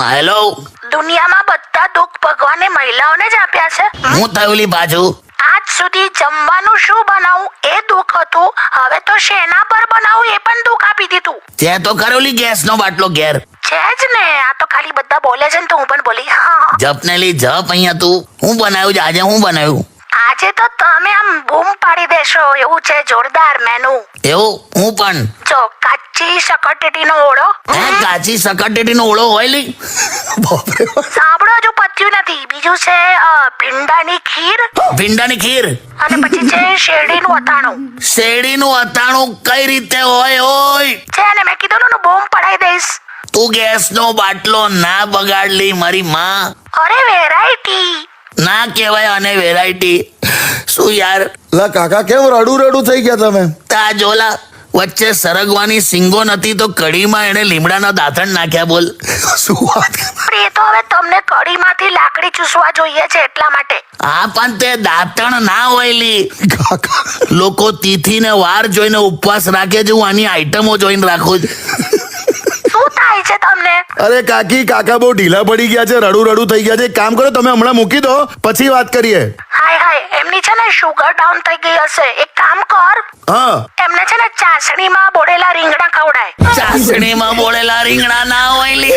Hello, દુનિયામાં બધા દુઃખ ભગવાને મહિલાઓને જ આપ્યા છે. હું થયું પાછું? આજ સુધી જમવાનું શું બનાવું એ દુઃખ હતું, હવે તો શેના પર બનાવું એ પણ દુઃખ આપી દીધું. તે તો કરોલી ગેસનો બાટલો ઘેર છે જ ને. આ તો ખાલી બધા બોલે છે ને તો હું પણ બોલી. હા, જપનેલી જપ અહીંયા તું. હું બનાવ્યું છે આજે? હું બનાવ્યું આજે તો તમે આમ બૂમ પાડી દેશો એવું છે. જોરદાર મેનુ. એવું? હું પણ જો કાચી શકરટેટીનો ઓળો. કાચી સકટેટીનો ઓળો હોય લી? બાપરે. સાંભળો, હજુ પત્યું નથી. બીજું છે ભીંડાની ખીર, ભીંડાની ખીર અને પછી છે શેરડીનું અથાણું. શેરડીનું અથાણું કઈ રીતે હોય? ઓય છે ને, મેં કીધું ને બૂમ પડાઈ દઈશ. તું ગેસનો બાટલો ના બગાડલી મારી માં. અરે વેરાયટી. ના કહેવાય અને વેરાયટી શું યાર? લા કાકા કેમ રડું થઈ ગયા તમે? તા જોલા વચ્ચે સરગવાની સિંગો નથી તો કઢીમાં એને લીમડાના દાંતણ નાખ્યા. બોલ શું વાત કરે? પણ એ તો હવે તમને કઢીમાંથી લાકડી ચૂસવા જોઈએ છે એટલા માટે. હા, પણ તે દાંતણ ના હોય લી. કાકા લોકો તિથિ ને વાર જોઈને ઉપવાસ રાખે છે, હું આની આઈટમો જોઈને રાખું છું. શું થાય છે તમને? અરે કાકા બહુ ઢીલા પડી ગયા છે, રડું થઈ ગયા છે. એક કામ કરો, તમે હમણાં મૂકી દો, પછી વાત કરીએ. હાય એમની છે ને શુગર ડાઉન થઈ ગઈ હશે. એક કામ કર, હા, એમને છે ને ચાસણીમાં બોળેલા રીંગણા ખવડાય. ચાસણીમાં બોળેલા રીંગણા ના હોય લી.